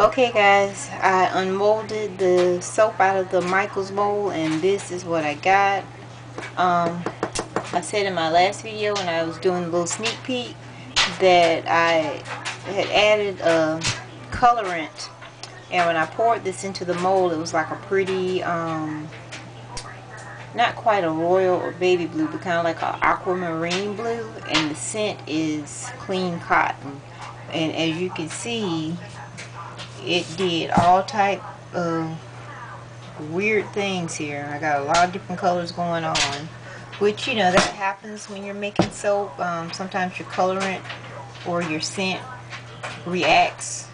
Okay guys, I unmolded the soap out of the Michael's bowl and this is what I got. I said in my last video when I was doing a little sneak peek that I had added a colorant, and when I poured this into the mold it was like a pretty, not quite a royal or baby blue, but kind of like an aquamarine blue, and the scent is clean cotton. And as you can see, it did all type of weird things here. I got a lot of different colors going on, which, you know, that happens when you're making soap. Sometimes your colorant or your scent reacts,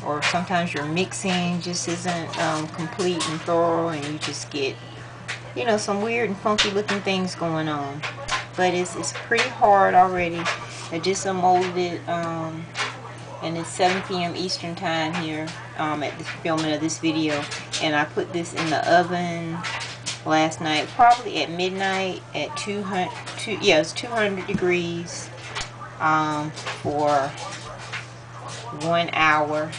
or sometimes your mixing just isn't complete and thorough, and you just get, you know, some weird and funky looking things going on. But it's pretty hard already. I just unmolded it, and it's 7 p.m. Eastern time here at the filming of this video, and I put this in the oven last night, probably at midnight at 200 degrees for 1 hour,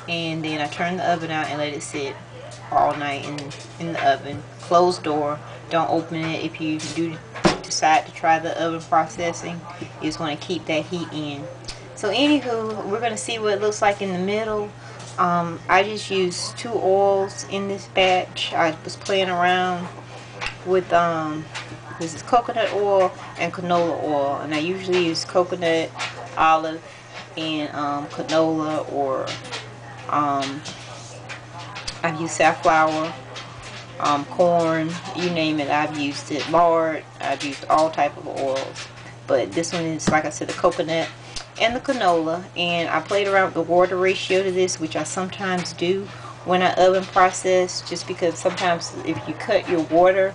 and then I turned the oven out and let it sit all night in the oven. Closed door, don't open it. If you do decide to try the oven processing, you just want to keep that heat in. So anywho, we're going to see what it looks like in the middle. I just used 2 oils in this batch. I was playing around with this is coconut oil and canola oil, and I usually use coconut, olive, and canola, or I've used safflower, corn, you name it, I've used it. Lard, I've used all type of oils, but this one is, like I said, the coconut and the canola. And I played around with the water ratio to this, which I sometimes do when I oven process, just because sometimes if you cut your water,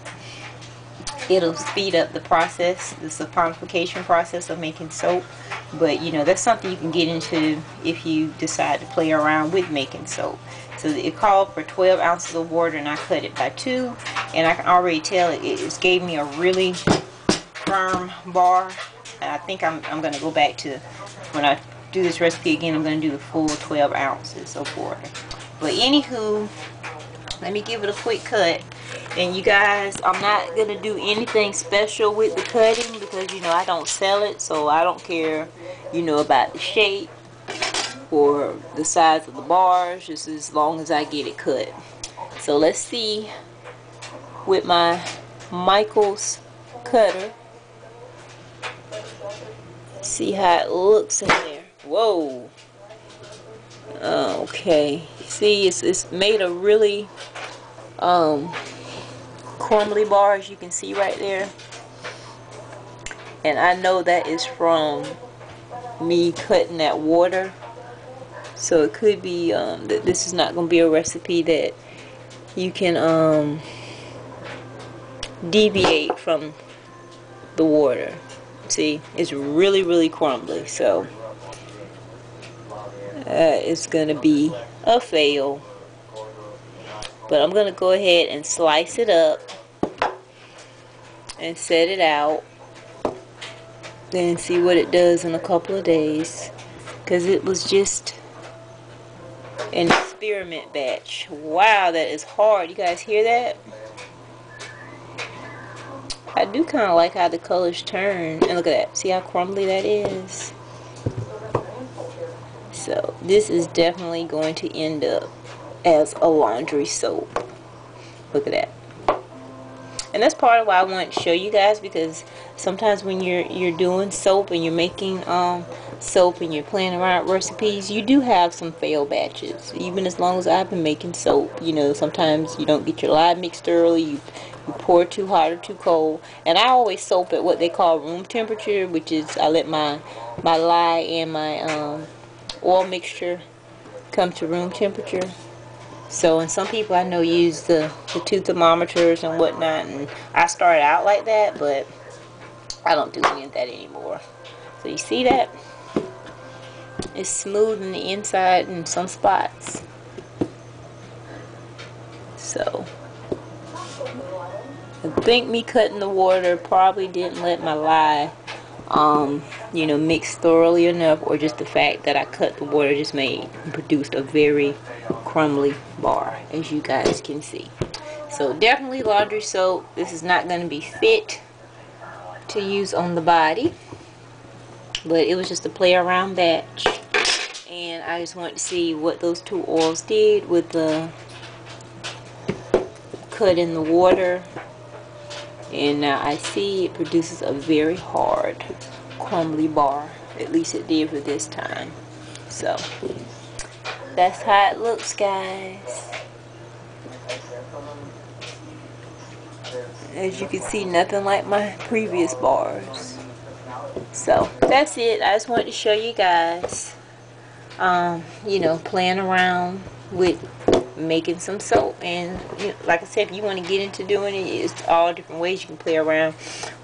it'll speed up the process, the saponification process of making soap. But you know, that's something you can get into if you decide to play around with making soap. So it called for 12 ounces of water, and I cut it by 2, and I can already tell it gave me a really firm bar. And I think I'm going to go back to, when I do this recipe again, I'm going to do the full 12 ounces of water. But anywho, let me give it a quick cut. And you guys, I'm not going to do anything special with the cutting because, you know, I don't sell it, so I don't care, you know, about the shape or the size of the bars, just as long as I get it cut. So let's see with my Michael's cutter. See how it looks in there. Whoa. Okay. See, it's made a really crumbly bar, as you can see right there. And I know that is from me cutting that water. So it could be that this is not going to be a recipe that you can deviate from the water. See, it's really, really crumbly, so it's going to be a fail. But I'm going to go ahead and slice it up and set it out, then see what it does in a couple of days, because it was just an experiment batch. Wow, that is hard. You guys hear that? I do kind of like how the colors turn, and look at that. See how crumbly that is? So this is definitely going to end up as a laundry soap. Look at that. And that's part of why I want to show you guys, because sometimes when you're doing soap and you're making soap and you're playing around with recipes, you do have some failed batches. Even as long as I've been making soap, you know, sometimes you don't get your lye mixed early, you pour too hot or too cold. And I always soap at what they call room temperature, which is I let my lye and my oil mixture come to room temperature. So, and some people I know use the two thermometers and whatnot, and I started out like that, but I don't do any of that anymore. So you see that? It's smooth in the inside in some spots. So I think me cutting the water probably didn't let my lye mixed thoroughly enough, or just the fact that I cut the water just made and produced a very crumbly bar, as you guys can see. So definitely laundry soap. This is not going to be fit to use on the body, but it was just a play around batch, and I just wanted to see what those two oils did with the cut in the water. And now I see it produces a very hard, crumbly bar. At least it did for this time. So that's how it looks, guys. As you can see, nothing like my previous bars. So that's it. I just wanted to show you guys, playing around with making some soap. And like I said, if you want to get into doing it, it's all different ways you can play around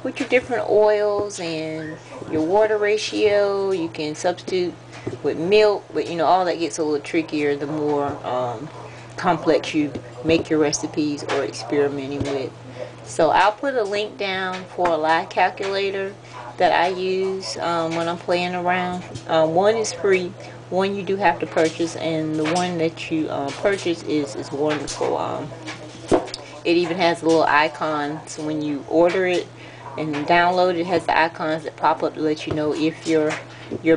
with your different oils and your water ratio. You can substitute with milk, but all that gets a little trickier the more complex you make your recipes or experimenting with. So I'll put a link down for a lye calculator that I use when I'm playing around. One is free, one you do have to purchase, and the one that you purchase is wonderful. It even has a little icon, so when you order it and download it, it has the icons that pop up to let you know if your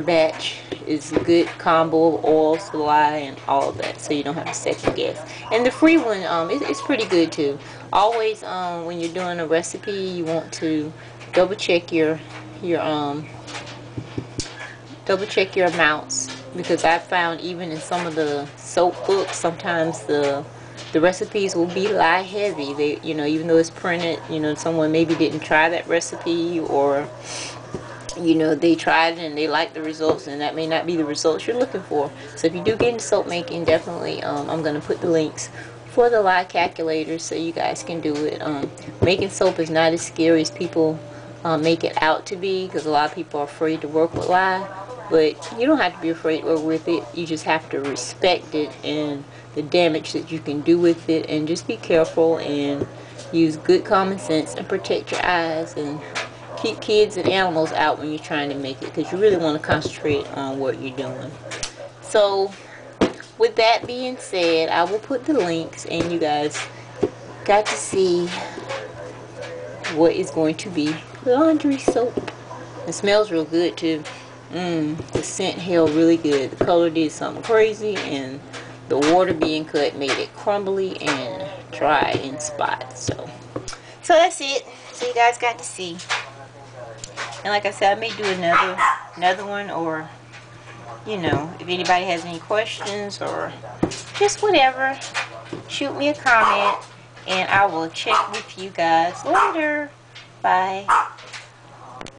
batch is a good combo of oils, lye, and all of that, so you don't have to second guess. And the free one, it's pretty good too. Always when you're doing a recipe, you want to double check your amounts, because I found even in some of the soap books, sometimes the recipes will be lye heavy. They, even though it's printed, someone maybe didn't try that recipe, or they tried it and they like the results, and that may not be the results you're looking for. So if you do get into soap making, definitely I'm going to put the links for the lye calculators so you guys can do it. Making soap is not as scary as people make it out to be, because a lot of people are afraid to work with lye. But you don't have to be afraid to work with it. You just have to respect it and the damage that you can do with it, and just be careful and use good common sense and protect your eyes, and keep kids and animals out when you're trying to make it, because you really want to concentrate on what you're doing. So with that being said, I will put the links, and you guys got to see what is going to be laundry soap. It smells real good too. The scent held really good. The color did something crazy, and the water being cut made it crumbly and dry in spots. So that's it. So you guys got to see. And like I said, I may do another one, or if anybody has any questions or just whatever, shoot me a comment, and I will check with you guys later. Bye.